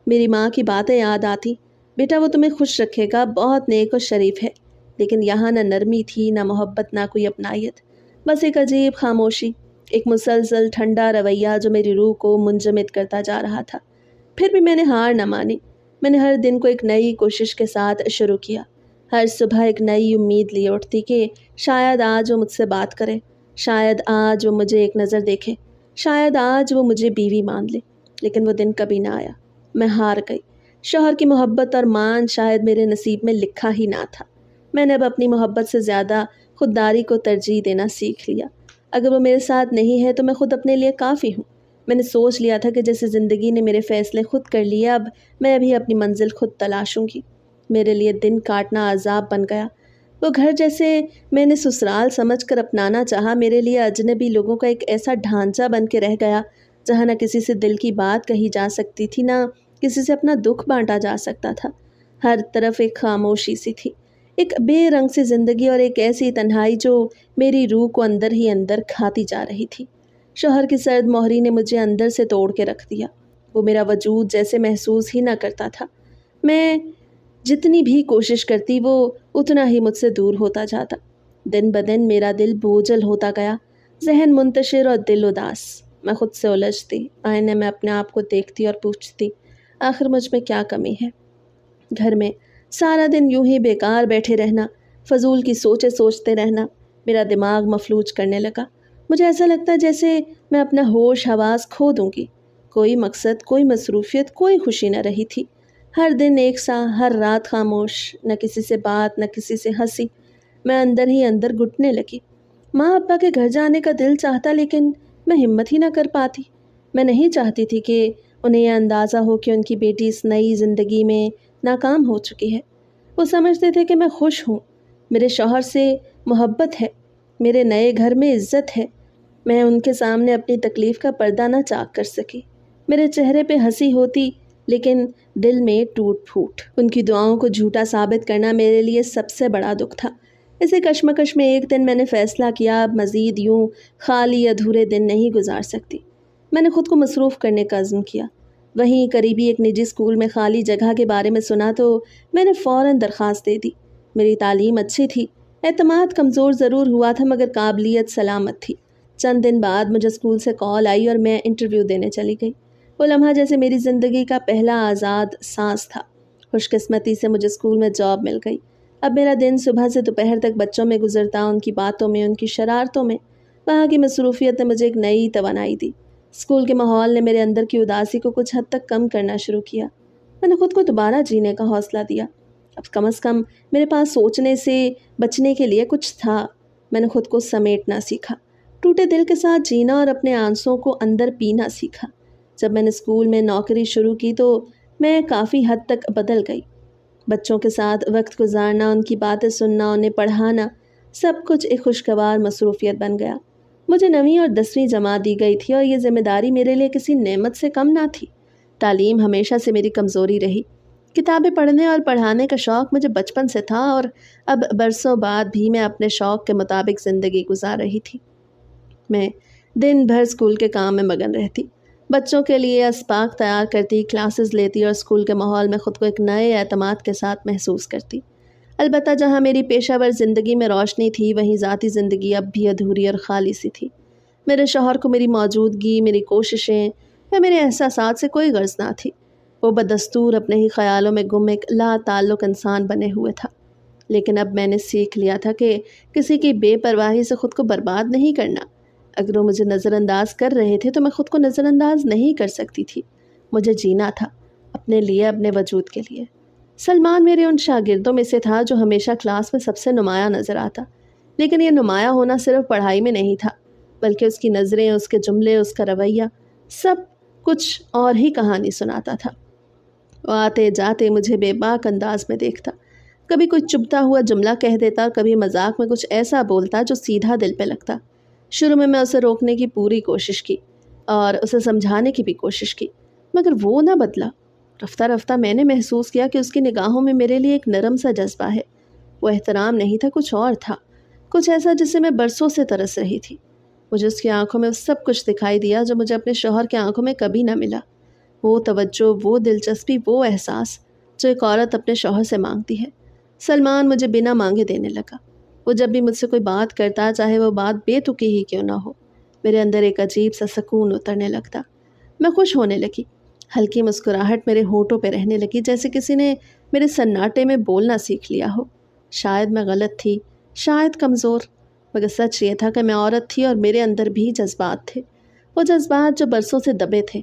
میری ماں کی باتیں یاد آتی، بیٹا وہ تمہیں خوش رکھے گا، بہت نیک اور شریف ہے۔ لیکن یہاں نہ نرمی تھی، نہ محبت، نہ کوئی اپنائیت، بس ایک عجیب خاموشی، ایک مسلسل ٹھنڈا رویہ جو میری روح کو منجمد کرتا جا رہا تھا۔ پھر بھی میں نے ہار نہ مانی۔ میں نے ہر دن کو ایک نئی کوشش کے ساتھ شروع کیا۔ ہر صبح ایک نئی امید لیے اٹھتی کہ شاید آج وہ مجھ سے بات کرے، شاید آج وہ مجھے ایک نظر دیکھے، شاید آج وہ مجھے بیوی مان لے۔ لیکن وہ دن کبھی نہ آیا۔ میں ہار گئی۔ شوہر کی محبت اور مان شاید میرے نصیب میں لکھا ہی نہ تھا۔ میں نے اب اپنی محبت سے زیادہ خودداری کو ترجیح دینا سیکھ لیا۔ اگر وہ میرے ساتھ نہیں ہے تو میں خود اپنے لیے کافی ہوں۔ میں نے سوچ لیا تھا کہ جیسے زندگی نے میرے فیصلے خود کر لیے، اب میں بھی اپنی منزل خود تلاشوں گی۔ میرے لیے دن کاٹنا عذاب بن گیا۔ وہ گھر جیسے میں نے سسرال سمجھ کر اپنانا چاہا، میرے لیے اجنبی لوگوں کا ایک ایسا ڈھانچہ بن کے رہ گیا جہاں نہ کسی سے دل کی بات کہی جا سکتی تھی، نہ کسی سے اپنا دکھ بانٹا جا سکتا تھا۔ ہر طرف ایک خاموشی سی تھی، ایک بے رنگ سی زندگی اور ایک ایسی تنہائی جو میری روح کو اندر ہی اندر کھاتی جا رہی تھی۔ شوہر کی سرد مہری نے مجھے اندر سے توڑ کے رکھ دیا۔ وہ میرا وجود جیسے محسوس ہی نہ کرتا تھا۔ میں جتنی بھی کوشش کرتی وہ اتنا ہی مجھ سے دور ہوتا جاتا۔ دن بدن میرا دل بوجھل ہوتا گیا، ذہن منتشر اور دل اداس۔ میں خود سے الجھتی، آئینے میں اپنے آپ کو دیکھتی اور پوچھتی، آخر مجھ میں کیا کمی ہے؟ گھر میں سارا دن یوں ہی بیکار بیٹھے رہنا، فضول کی سوچیں سوچتے رہنا میرا دماغ مفلوج کرنے لگا۔ مجھے ایسا لگتا جیسے میں اپنا ہوش حواس کھو دوں گی۔ کوئی مقصد، کوئی مصروفیت، کوئی خوشی نہ رہی تھی۔ ہر دن ایک سا، ہر رات خاموش، نہ کسی سے بات، نہ کسی سے ہنسی۔ میں اندر ہی اندر گھٹنے لگی۔ ماں ابا کے گھر جانے کا دل چاہتا، لیکن میں ہمت ہی نہ کر پاتی۔ میں نہیں چاہتی تھی کہ انہیں یہ اندازہ ہو کہ ان کی بیٹی اس نئی زندگی میں ناکام ہو چکی ہے۔ وہ سمجھتے تھے کہ میں خوش ہوں، میرے شوہر سے محبت ہے، میرے نئے گھر میں عزت ہے۔ میں ان کے سامنے اپنی تکلیف کا پردہ نہ چاک کر سکی۔ میرے چہرے پہ ہنسی ہوتی، لیکن دل میں ٹوٹ پھوٹ۔ ان کی دعاؤں کو جھوٹا ثابت کرنا میرے لیے سب سے بڑا دکھ تھا۔ اسی کشمکش میں ایک دن میں نے فیصلہ کیا، اب مزید یوں خالی ادھورے دن نہیں گزار سکتی۔ میں نے خود کو مصروف کرنے کا عزم کیا۔ وہیں قریبی ایک نجی اسکول میں خالی جگہ کے بارے میں سنا تو میں نے فوراً درخواست دے دی۔ میری تعلیم اچھی تھی، اعتماد کمزور ضرور ہوا تھا مگر قابلیت سلامت تھی۔ چند دن بعد مجھے اسکول سے کال آئی اور میں انٹرویو دینے چلی گئی۔ وہ لمحہ جیسے میری زندگی کا پہلا آزاد سانس تھا۔ خوش قسمتی سے مجھے اسکول میں جاب مل گئی۔ اب میرا دن صبح سے دوپہر تک بچوں میں گزرتا، ان کی باتوں میں، ان کی شرارتوں میں۔ وہاں کی مصروفیت نے مجھے ایک نئی توانائی دی۔ اسکول کے ماحول نے میرے اندر کی اداسی کو کچھ حد تک کم کرنا شروع کیا۔ میں نے خود کو دوبارہ جینے کا حوصلہ دیا۔ اب کم از کم میرے پاس سوچنے سے بچنے کے لیے کچھ تھا۔ میں نے خود کو سمیٹنا سیکھا، ٹوٹے دل کے ساتھ جینا اور اپنے آنسوں کو اندر پینا سیکھا۔ جب میں نے اسکول میں نوکری شروع کی تو میں کافی حد تک بدل گئی۔ بچوں کے ساتھ وقت گزارنا، ان کی باتیں سننا، انہیں پڑھانا، سب کچھ ایک خوشگوار مصروفیت بن گیا۔ مجھے 9ویں اور 10ویں جماعت دی گئی تھی اور یہ ذمہ داری میرے لیے کسی نعمت سے کم نہ تھی۔ تعلیم ہمیشہ سے میری کمزوری رہی۔ کتابیں پڑھنے اور پڑھانے کا شوق مجھے بچپن سے تھا اور اب برسوں بعد بھی میں اپنے شوق کے مطابق زندگی گزار رہی تھی۔ میں دن بھر اسکول کے کام میں مگن رہتی، بچوں کے لیے اسباق تیار کرتی، کلاسز لیتی اور اسکول کے ماحول میں خود کو ایک نئے اعتماد کے ساتھ محسوس کرتی۔ البتہ جہاں میری پیشہ ور زندگی میں روشنی تھی، وہیں ذاتی زندگی اب بھی ادھوری اور خالی سی تھی۔ میرے شوہر کو میری موجودگی، میری کوششیں یا میرے احساسات سے کوئی غرض نہ تھی۔ وہ بدستور اپنے ہی خیالوں میں گم ایک لا تعلق انسان بنے ہوئے تھا۔ لیکن اب میں نے سیکھ لیا تھا کہ کسی کی بے پرواہی سے خود کو برباد نہیں کرنا۔ اگر وہ مجھے نظر انداز کر رہے تھے تو میں خود کو نظر انداز نہیں کر سکتی تھی۔ مجھے جینا تھا، اپنے لیے، اپنے وجود کے لیے۔ سلمان میرے ان شاگردوں میں سے تھا جو ہمیشہ کلاس میں سب سے نمایاں نظر آتا، لیکن یہ نمایاں ہونا صرف پڑھائی میں نہیں تھا، بلکہ اس کی نظریں، اس کے جملے، اس کا رویہ، سب کچھ اور ہی کہانی سناتا تھا۔ وہ آتے جاتے مجھے بے باک انداز میں دیکھتا، کبھی کوئی چبھتا ہوا جملہ کہہ دیتا اور کبھی مذاق میں کچھ ایسا بولتا جو سیدھا دل پہ لگتا۔ شروع میں اسے روکنے کی پوری کوشش کی اور اسے سمجھانے کی بھی کوشش کی، مگر وہ نہ بدلا۔ رفتہ رفتہ میں نے محسوس کیا کہ اس کی نگاہوں میں میرے لیے ایک نرم سا جذبہ ہے۔ وہ احترام نہیں تھا، کچھ اور تھا، کچھ ایسا جسے میں برسوں سے ترس رہی تھی۔ مجھے اس کی آنکھوں میں سب کچھ دکھائی دیا جو مجھے اپنے شوہر کی آنکھوں میں کبھی نہ ملا۔ وہ توجہ، وہ دلچسپی، وہ احساس جو ایک عورت اپنے شوہر سے مانگتی ہے۔ سلمان مجھے بنا مانگے دینے لگا۔ وہ جب بھی مجھ سے کوئی بات کرتا، چاہے وہ بات بے تکی ہی کیوں نہ ہو، میرے اندر ایک عجیب سا سکون اترنے لگتا۔ میں خوش ہونے لگی، ہلکی مسکراہٹ میرے ہونٹوں پہ رہنے لگی، جیسے کسی نے میرے سناٹے میں بولنا سیکھ لیا ہو۔ شاید میں غلط تھی، شاید کمزور، مگر سچ یہ تھا کہ میں عورت تھی اور میرے اندر بھی جذبات تھے۔ وہ جذبات جو برسوں سے دبے تھے،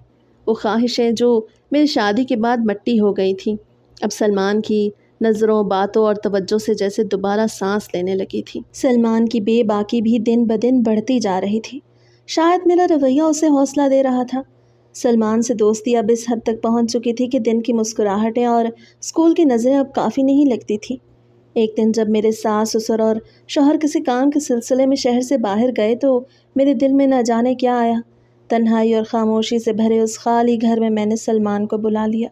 وہ خواہشیں جو میری شادی کے بعد مٹی ہو گئی تھیں، اب سلمان کی نظروں، باتوں اور توجہ سے جیسے دوبارہ سانس لینے لگی تھی۔ سلمان کی بے باکی بھی دن بدن بڑھتی جا رہی تھی۔ شاید میرا رویہ اسے حوصلہ دے رہا تھا۔ سلمان سے دوستی اب اس حد تک پہنچ چکی تھی کہ دن کی مسکراہٹیں اور اسکول کی نظریں اب کافی نہیں لگتی تھیں۔ ایک دن جب میرے ساس سسر اور شوہر کسی کام کے سلسلے میں شہر سے باہر گئے تو میرے دل میں نہ جانے کیا آیا۔ تنہائی اور خاموشی سے بھرے اس خالی گھر میں نے سلمان کو بلا لیا۔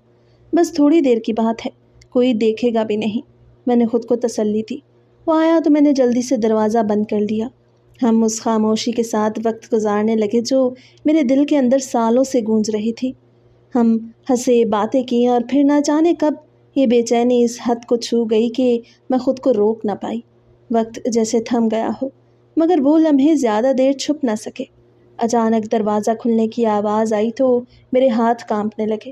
بس تھوڑی دیر کی بات ہے، کوئی دیکھے گا بھی نہیں، میں نے خود کو تسلی دی۔ وہ آیا تو میں نے جلدی سے دروازہ بند کر لیا۔ ہم اس خاموشی کے ساتھ وقت گزارنے لگے جو میرے دل کے اندر سالوں سے گونج رہی تھی۔ ہم ہنسے، باتیں کیں اور پھر نہ جانے کب یہ بے چینی اس حد کو چھو گئی کہ میں خود کو روک نہ پائی۔ وقت جیسے تھم گیا ہو، مگر وہ لمحے زیادہ دیر چھپ نہ سکے۔ اچانک دروازہ کھلنے کی آواز آئی تو میرے ہاتھ کانپنے لگے۔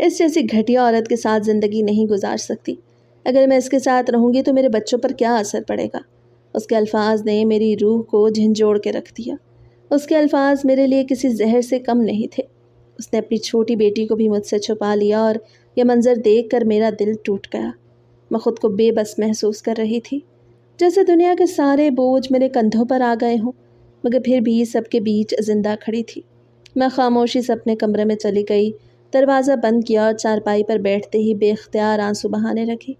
اس جیسی گھٹیا عورت کے ساتھ زندگی نہیں گزار سکتی۔ اگر میں اس کے ساتھ رہوں گی تو میرے بچوں پر کیا اثر پڑے گا؟ اس کے الفاظ نے میری روح کو جھنجھوڑ کے رکھ دیا۔ اس کے الفاظ میرے لیے کسی زہر سے کم نہیں تھے۔ اس نے اپنی چھوٹی بیٹی کو بھی مجھ سے چھپا لیا اور یہ منظر دیکھ کر میرا دل ٹوٹ گیا۔ میں خود کو بے بس محسوس کر رہی تھی، جیسے دنیا کے سارے بوجھ میرے کندھوں پر آ گئے ہوں، مگر پھر بھی سب کے بیچ زندہ کھڑی تھی۔ میں خاموشی سے اپنے کمرے میں چلی گئی، دروازہ بند کیا اور چارپائی پر بیٹھتے ہی بے اختیار آنسو بہانے لگی۔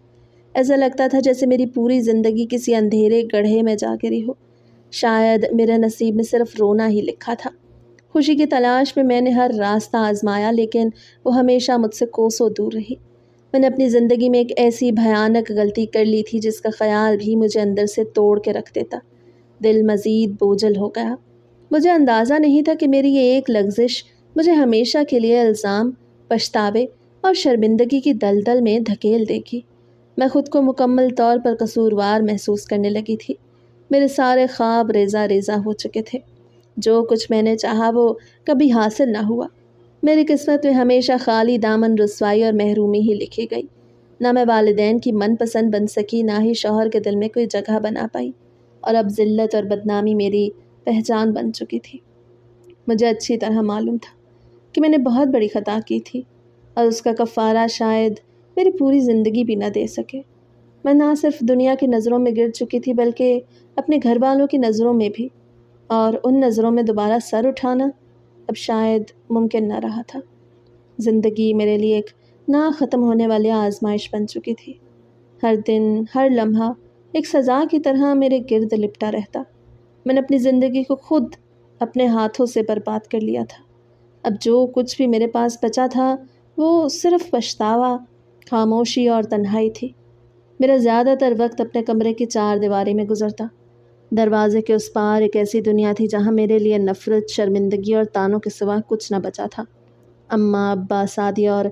ایسا لگتا تھا جیسے میری پوری زندگی کسی اندھیرے گڑھے میں جا گری ہو۔ شاید میرے نصیب میں صرف رونا ہی لکھا تھا۔ خوشی کی تلاش میں نے ہر راستہ آزمایا، لیکن وہ ہمیشہ مجھ سے کوسوں دور رہی۔ میں نے اپنی زندگی میں ایک ایسی بھیانک غلطی کر لی تھی جس کا خیال بھی مجھے اندر سے توڑ کے رکھ دیتا۔ دل مزید بوجھل ہو گیا۔ مجھے اندازہ نہیں تھا کہ میری یہ ایک لغزش مجھے ہمیشہ کے لیے الزام، پچھتاوے اور شرمندگی کی دلدل میں دھکیل دے گی۔ میں خود کو مکمل طور پر قصوروار محسوس کرنے لگی تھی۔ میرے سارے خواب ریزہ ریزہ ہو چکے تھے۔ جو کچھ میں نے چاہا وہ کبھی حاصل نہ ہوا۔ میری قسمت میں ہمیشہ خالی دامن رسوائی اور محرومی ہی لکھی گئی۔ نہ میں والدین کی من پسند بن سکی، نہ ہی شوہر کے دل میں کوئی جگہ بنا پائی، اور اب ذلت اور بدنامی میری پہچان بن چکی تھی۔ مجھے اچھی طرح معلوم تھا کہ میں نے بہت بڑی خطا کی تھی، اور اس کا کفارہ شاید میری پوری زندگی بھی نہ دے سکے۔ میں نہ صرف دنیا کی نظروں میں گر چکی تھی بلکہ اپنے گھر والوں کی نظروں میں بھی، اور ان نظروں میں دوبارہ سر اٹھانا اب شاید ممکن نہ رہا تھا۔ زندگی میرے لیے ایک نہ ختم ہونے والی آزمائش بن چکی تھی۔ ہر دن، ہر لمحہ ایک سزا کی طرح میرے گرد لپٹا رہتا۔ میں نے اپنی زندگی کو خود اپنے ہاتھوں سے برباد کر لیا تھا۔ اب جو کچھ بھی میرے پاس بچا تھا وہ صرف پچھتاوا، خاموشی اور تنہائی تھی۔ میرا زیادہ تر وقت اپنے کمرے کی چار دیواری میں گزرتا۔ دروازے کے اس پار ایک ایسی دنیا تھی جہاں میرے لیے نفرت، شرمندگی اور طعنوں کے سوا کچھ نہ بچا تھا۔ اماں، ابا، سعدیہ اور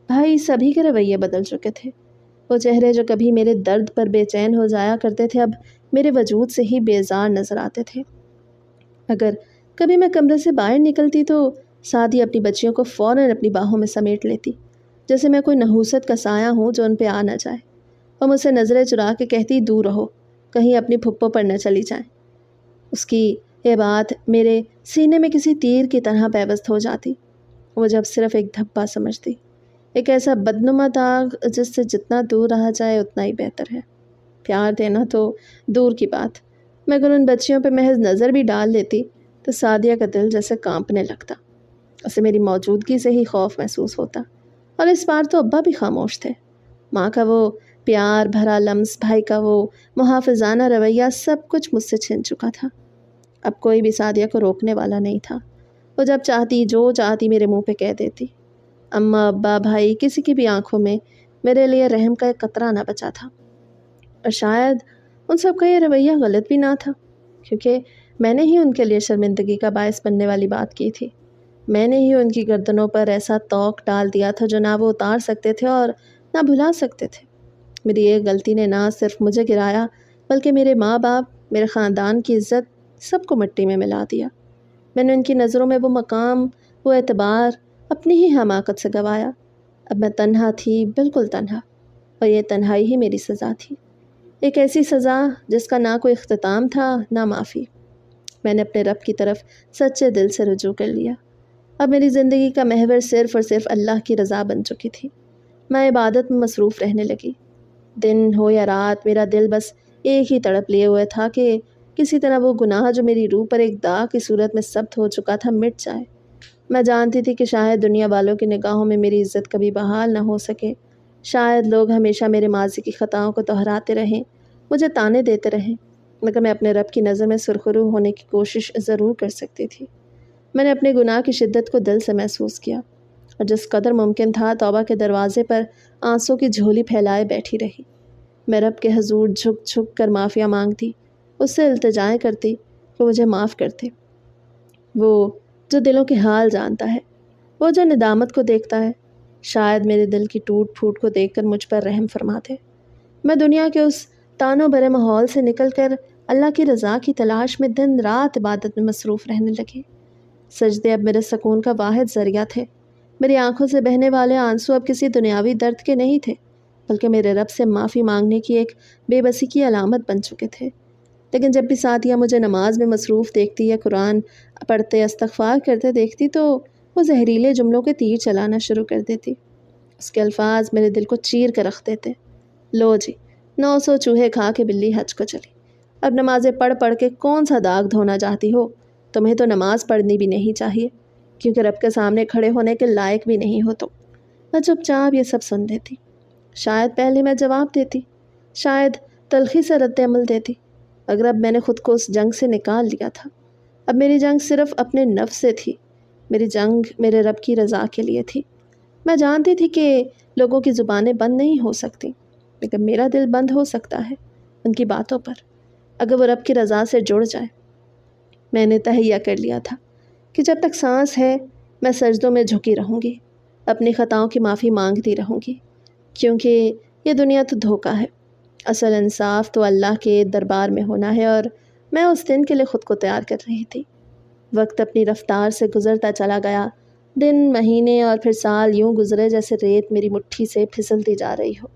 بھائی سبھی کے رویے بدل چکے تھے۔ وہ چہرے جو کبھی میرے درد پر بے چین ہو جایا کرتے تھے اب میرے وجود سے ہی بیزار نظر آتے تھے۔ اگر کبھی میں کمرے سے باہر نکلتی تو سعدیہ اپنی بچیوں کو فوراً اپنی باہوں میں سمیٹ لیتی، جیسے میں کوئی نحوست کا سایہ ہوں جو ان پہ آ نہ جائے۔ وہ مجھ سے نظریں چرا کے کہتی، دور رہو، کہیں اپنی پھپھو پر نہ چلی جائیں۔ اس کی یہ بات میرے سینے میں کسی تیر کی طرح پیوست ہو جاتی۔ مجھے اب صرف ایک دھبا سمجھتی، ایک ایسا بدنما داغ جس سے جتنا دور رہا جائے اتنا ہی بہتر ہے۔ پیار دینا تو دور کی بات، میں اگر ان بچیوں پہ محض نظر بھی ڈال لیتی تو سعدیہ کا دل جیسے کانپنے لگتا۔ اسے میری موجودگی سے ہی خوف محسوس ہوتا، اور اس بار تو ابا بھی خاموش تھے۔ ماں کا وہ پیار بھرا لمس، بھائی کا وہ محافظانہ رویہ، سب کچھ مجھ سے چھن چکا تھا۔ اب کوئی بھی سعدیہ کو روکنے والا نہیں تھا۔ وہ جب چاہتی جو چاہتی میرے منہ پہ کہہ دیتی۔ اماں، ابا، بھائی، کسی کی بھی آنکھوں میں میرے لیے رحم کا ایک قطرہ نہ بچا تھا۔ اور شاید ان سب کا یہ رویہ غلط بھی نہ تھا، کیونکہ میں نے ہی ان کے لیے شرمندگی کا باعث بننے والی بات کی تھی۔ میں نے ہی ان کی گردنوں پر ایسا طوق ڈال دیا تھا جو نہ وہ اتار سکتے تھے اور نہ بھلا سکتے تھے۔ میری ایک غلطی نے نہ صرف مجھے گرایا بلکہ میرے ماں باپ، میرے خاندان کی عزت، سب کو مٹی میں ملا دیا۔ میں نے ان کی نظروں میں وہ مقام، وہ اعتبار اپنی ہی حماقت سے گنوایا۔ اب میں تنہا تھی، بالکل تنہا، اور یہ تنہائی ہی میری سزا تھی۔ ایک ایسی سزا جس کا نہ کوئی اختتام تھا، نہ معافی۔ میں نے اپنے رب کی طرف سچے دل سے رجوع کر لیا۔ اب میری زندگی کا محور صرف اور صرف اللہ کی رضا بن چکی تھی۔ میں عبادت میں مصروف رہنے لگی۔ دن ہو یا رات میرا دل بس ایک ہی تڑپ لیے ہوئے تھا کہ کسی طرح وہ گناہ جو میری روح پر ایک داغ کی صورت میں ثبت ہو چکا تھا مٹ جائے۔ میں جانتی تھی کہ شاید دنیا والوں کی نگاہوں میں میری عزت کبھی بحال نہ ہو سکے، شاید لوگ ہمیشہ میرے ماضی کی خطاؤں کو دہراتے رہیں، مجھے طعنے دیتے رہیں، مگر میں اپنے رب کی نظر میں سرخرو ہونے کی کوشش ضرور کر سکتی تھی۔ میں نے اپنے گناہ کی شدت کو دل سے محسوس کیا، اور جس قدر ممکن تھا توبہ کے دروازے پر آنسوں کی جھولی پھیلائے بیٹھی رہی۔ میں رب کے حضور جھک جھک کر معافیا مانگتی، اس سے التجائیں کرتی کہ مجھے معاف کرتے۔ وہ جو دلوں کے حال جانتا ہے، وہ جو ندامت کو دیکھتا ہے، شاید میرے دل کی ٹوٹ پھوٹ کو دیکھ کر مجھ پر رحم فرماتے۔ میں دنیا کے اس تانوں بھرے ماحول سے نکل کر اللہ کی رضا کی تلاش میں دن رات عبادت میں مصروف رہنے لگی۔ سجدے اب میرے سکون کا واحد ذریعہ تھے۔ میری آنکھوں سے بہنے والے آنسو اب کسی دنیاوی درد کے نہیں تھے، بلکہ میرے رب سے معافی مانگنے کی ایک بے بسی کی علامت بن چکے تھے۔ لیکن جب بھی سعدیہ مجھے نماز میں مصروف دیکھتی یا قرآن پڑھتے استغفار کرتے دیکھتی تو وہ زہریلے جملوں کے تیر چلانا شروع کر دیتی۔ اس کے الفاظ میرے دل کو چیر کر رکھ دیتے۔ لو جی، 900 چوہے کھا کے بلی حج کو چلی، اب نمازیں پڑھ پڑھ کے کون سا داغ دھونا چاہتی ہو؟ تمہیں تو نماز پڑھنی بھی نہیں چاہیے، کیونکہ رب کے سامنے کھڑے ہونے کے لائق بھی نہیں ہو تم۔ میں چپ چاپ یہ سب سن لیتی۔ شاید پہلے میں جواب دیتی، شاید تلخی سے رد عمل دیتی، اگر اب میں نے خود کو اس جنگ سے نکال لیا تھا۔ اب میری جنگ صرف اپنے نفس سے تھی، میری جنگ میرے رب کی رضا کے لیے تھی۔ میں جانتی تھی کہ لوگوں کی زبانیں بند نہیں ہو سکتی، لیکن میرا دل بند ہو سکتا ہے ان کی باتوں پر، اگر وہ رب کی رضا سے جڑ جائے۔ میں نے تہیہ کر لیا تھا کہ جب تک سانس ہے میں سجدوں میں جھکی رہوں گی، اپنی خطاؤں کی معافی مانگتی رہوں گی، کیونکہ یہ دنیا تو دھوکہ ہے، اصل انصاف تو اللہ کے دربار میں ہونا ہے، اور میں اس دن کے لیے خود کو تیار کر رہی تھی۔ وقت اپنی رفتار سے گزرتا چلا گیا، دن، مہینے اور پھر سال یوں گزرے جیسے ریت میری مٹھی سے پھسلتی جا رہی ہو۔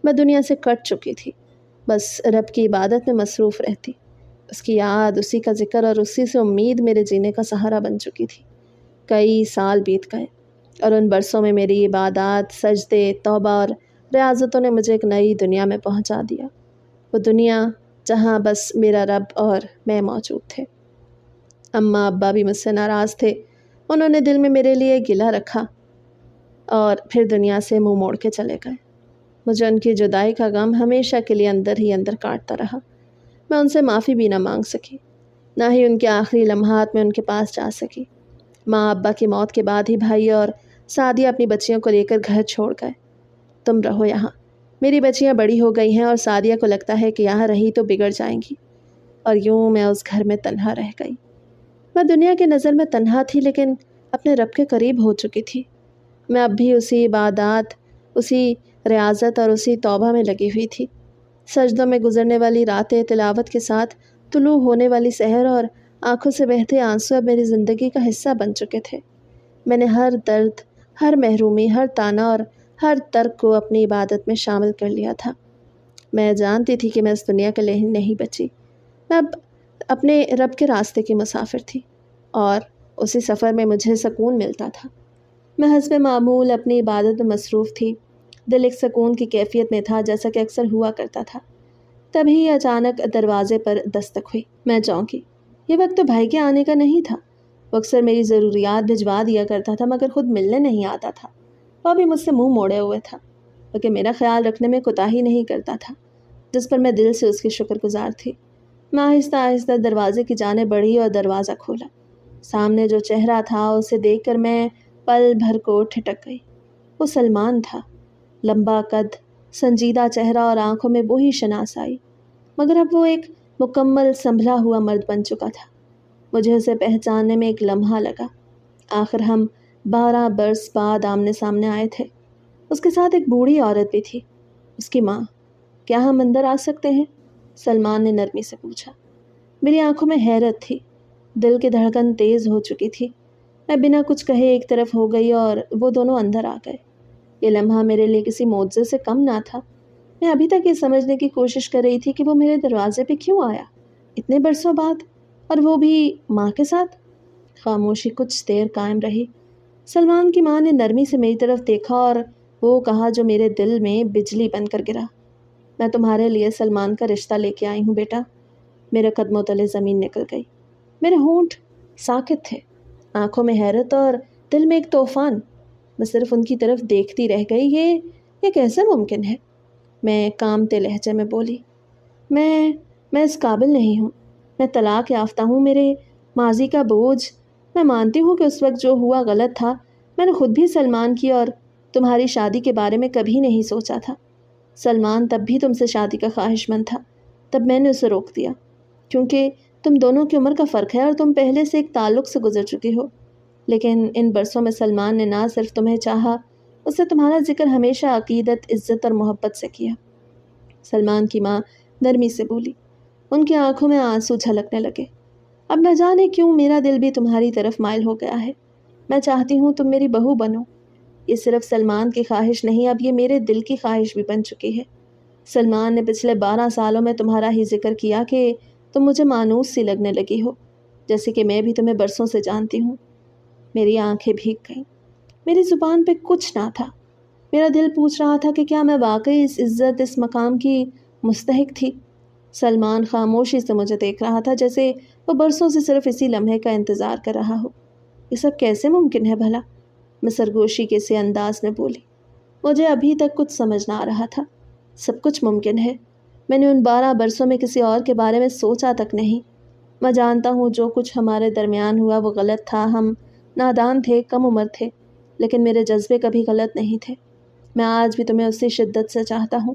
میں دنیا سے کٹ چکی تھی، بس رب کی عبادت میں مصروف رہتی۔ اس کی یاد، اسی کا ذکر اور اسی سے امید میرے جینے کا سہارا بن چکی تھی۔ کئی سال بیت گئے، اور ان برسوں میں میری عبادات، سجدے، توبہ اور ریاضتوں نے مجھے ایک نئی دنیا میں پہنچا دیا، وہ دنیا جہاں بس میرا رب اور میں موجود تھے۔ اماں ابا بھی مجھ سے ناراض تھے، انہوں نے دل میں میرے لیے گلہ رکھا اور پھر دنیا سے منہ موڑ کے چلے گئے۔ مجھے ان کی جدائی کا غم ہمیشہ کے لیے اندر ہی اندر کاٹتا رہا۔ میں ان سے معافی بھی نہ مانگ سکی، نہ ہی ان کے آخری لمحات میں ان کے پاس جا سکی۔ ماں ابا کی موت کے بعد ہی بھائی اور سعدیہ اپنی بچیوں کو لے کر گھر چھوڑ گئے۔ تم رہو یہاں، میری بچیاں بڑی ہو گئی ہیں اور سعدیہ کو لگتا ہے کہ یہاں رہی تو بگڑ جائیں گی، اور یوں میں اس گھر میں تنہا رہ گئی۔ میں دنیا کی نظر میں تنہا تھی، لیکن اپنے رب کے قریب ہو چکی تھی۔ میں اب بھی اسی عبادات، اسی ریاضت اور اسی توبہ میں لگی ہوئی تھی۔ سجدوں میں گزرنے والی راتیں، تلاوت کے ساتھ طلوع ہونے والی سحر اور آنکھوں سے بہتے آنسو اب میری زندگی کا حصہ بن چکے تھے۔ میں نے ہر درد، ہر محرومی، ہر طعنہ اور ہر ترک کو اپنی عبادت میں شامل کر لیا تھا۔ میں جانتی تھی کہ میں اس دنیا کے لیے نہیں بچی، میں اب اپنے رب کے راستے کی مسافر تھی، اور اسی سفر میں مجھے سکون ملتا تھا۔ میں حسب معمول اپنی عبادت میں مصروف تھی، دل ایک سکون کی کیفیت میں تھا جیسا کہ اکثر ہوا کرتا تھا۔ تبھی اچانک دروازے پر دستک ہوئی۔ میں چونکی۔ یہ وقت تو بھائی کے آنے کا نہیں تھا، وہ اکثر میری ضروریات بھجوا دیا کرتا تھا مگر خود ملنے نہیں آتا تھا۔ وہ بھی مجھ سے منہ موڑے ہوئے تھا، لیکن میرا خیال رکھنے میں کوتاہی نہیں کرتا تھا، جس پر میں دل سے اس کی شکر گزار تھی۔ میں آہستہ آہستہ دروازے کی جانب بڑھی اور دروازہ کھولا۔ سامنے جو چہرہ تھا اسے دیکھ کر میں پل بھر کو ٹھٹک گئی۔ وہ سلمان تھا، لمبا قد، سنجیدہ چہرہ اور آنکھوں میں وہی شناسائی، مگر اب وہ ایک مکمل سنبھلا ہوا مرد بن چکا تھا۔ مجھے اسے پہچاننے میں ایک لمحہ لگا۔ آخر ہم 12 برس بعد آمنے سامنے آئے تھے۔ اس کے ساتھ ایک بوڑھی عورت بھی تھی، اس کی ماں۔ کیا ہم اندر آ سکتے ہیں؟ سلمان نے نرمی سے پوچھا۔ میری آنکھوں میں حیرت تھی، دل کی دھڑکن تیز ہو چکی تھی۔ میں بنا کچھ کہے ایک طرف ہو گئی اور وہ دونوں اندر آ گئے۔ یہ لمحہ میرے لیے کسی معجزے سے کم نہ تھا۔ میں ابھی تک یہ سمجھنے کی کوشش کر رہی تھی کہ وہ میرے دروازے پہ کیوں آیا اتنے برسوں بعد، اور وہ بھی ماں کے ساتھ۔ خاموشی کچھ دیر قائم رہی۔ سلمان کی ماں نے نرمی سے میری طرف دیکھا اور وہ کہا جو میرے دل میں بجلی بن کر گرا۔ میں تمہارے لیے سلمان کا رشتہ لے کے آئی ہوں بیٹا۔ میرے قدموں تلے زمین نکل گئی۔ میرے ہونٹ ساکت تھے، آنکھوں میں حیرت اور دل میں ایک طوفان۔ میں صرف ان کی طرف دیکھتی رہ گئی۔ یہ کیسے ممکن ہے؟ میں کامتے لہجے میں بولی۔ میں اس قابل نہیں ہوں، میں طلاق یافتہ ہوں، میرے ماضی کا بوجھ۔ میں مانتی ہوں کہ اس وقت جو ہوا غلط تھا، میں نے خود بھی سلمان کی اور تمہاری شادی کے بارے میں کبھی نہیں سوچا تھا۔ سلمان تب بھی تم سے شادی کا خواہش مند تھا، تب میں نے اسے روک دیا، کیونکہ تم دونوں کی عمر کا فرق ہے اور تم پہلے سے ایک تعلق سے گزر چکی ہو۔ لیکن ان برسوں میں سلمان نے نہ صرف تمہیں چاہا، اس نے تمہارا ذکر ہمیشہ عقیدت، عزت اور محبت سے کیا۔ سلمان کی ماں نرمی سے بولی، ان کی آنکھوں میں آنسو جھلکنے لگے۔ اب نہ جانے کیوں میرا دل بھی تمہاری طرف مائل ہو گیا ہے۔ میں چاہتی ہوں تم میری بہو بنو، یہ صرف سلمان کی خواہش نہیں، اب یہ میرے دل کی خواہش بھی بن چکی ہے۔ سلمان نے پچھلے 12 سالوں میں تمہارا ہی ذکر کیا کہ تم مجھے مانوس سی لگنے لگی ہو، جیسے کہ میں بھی تمہیں برسوں سے جانتی ہوں۔ میری آنکھیں بھیگ گئیں، میری زبان پہ کچھ نہ تھا۔ میرا دل پوچھ رہا تھا کہ کیا میں واقعی اس عزت، اس مقام کی مستحق تھی؟ سلمان خاموشی سے مجھے دیکھ رہا تھا، جیسے وہ برسوں سے صرف اسی لمحے کا انتظار کر رہا ہو۔ یہ سب کیسے ممکن ہے بھلا؟ میں سرگوشی کے سے انداز میں بولی۔ مجھے ابھی تک کچھ سمجھ نہ آ رہا تھا۔ سب کچھ ممکن ہے، میں نے ان 12 برسوں میں کسی اور کے بارے میں سوچا تک نہیں۔ میں جانتا ہوں جو کچھ ہمارے درمیان ہوا وہ غلط تھا، ہم نادان تھے، کم عمر تھے، لیکن میرے جذبے کبھی غلط نہیں تھے۔ میں آج بھی تمہیں اسی شدت سے چاہتا ہوں۔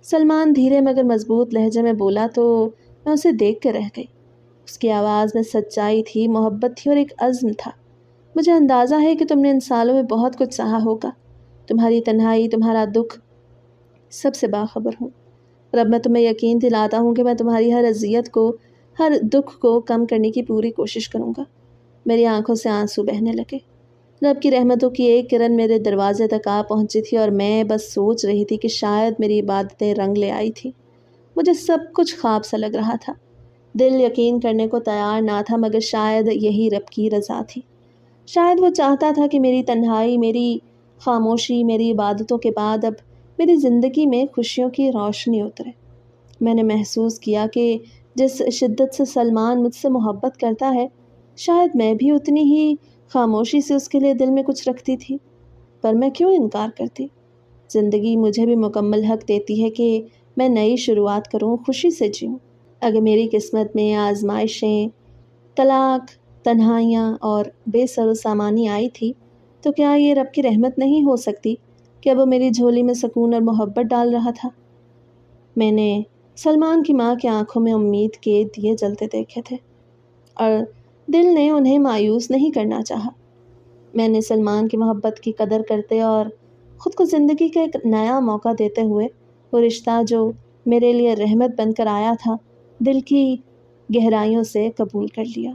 سلمان دھیرے مگر مضبوط لہجے میں بولا تو میں اسے دیکھ کے رہ گئی۔ اس کی آواز میں سچائی تھی، محبت تھی اور ایک عزم تھا۔ مجھے اندازہ ہے کہ تم نے ان سالوں میں بہت کچھ سہا ہوگا۔ تمہاری تنہائی، تمہارا دکھ، سب سے باخبر ہوں، اور اب میں تمہیں یقین دلاتا ہوں کہ میں تمہاری ہر اذیت کو، ہر دکھ کو کم کرنے کی پوری کوشش کروں گا۔ میری آنکھوں سے آنسو بہنے لگے۔ رب کی رحمتوں کی ایک کرن میرے دروازے تک آ پہنچی تھی اور میں بس سوچ رہی تھی کہ شاید میری عبادتیں رنگ لے آئی تھی۔ مجھے سب کچھ خواب سا لگ رہا تھا۔ دل یقین کرنے کو تیار نہ تھا، مگر شاید یہی رب کی رضا تھی۔ شاید وہ چاہتا تھا کہ میری تنہائی، میری خاموشی، میری عبادتوں کے بعد اب میری زندگی میں خوشیوں کی روشنی اترے۔ میں نے محسوس کیا کہ جس شدت سے سلمان مجھ سے محبت کرتا ہے، شاید میں بھی اتنی ہی خاموشی سے اس کے لیے دل میں کچھ رکھتی تھی۔ پر میں کیوں انکار کرتی؟ زندگی مجھے بھی مکمل حق دیتی ہے کہ میں نئی شروعات کروں، خوشی سے جیوں۔ اگر میری قسمت میں آزمائشیں، طلاق، تنہائیاں اور بے سر و سامانی آئی تھی، تو کیا یہ رب کی رحمت نہیں ہو سکتی کہ اب وہ میری جھولی میں سکون اور محبت ڈال رہا تھا؟ میں نے سلمان کی ماں کی آنکھوں میں امید کے دیے جلتے دیکھے تھے، اور دل نے انہیں مایوس نہیں کرنا چاہا۔ میں نے سلمان کی محبت کی قدر کرتے اور خود کو زندگی کا ایک نیا موقع دیتے ہوئے وہ رشتہ جو میرے لیے رحمت بن کر آیا تھا، دل کی گہرائیوں سے قبول کر لیا۔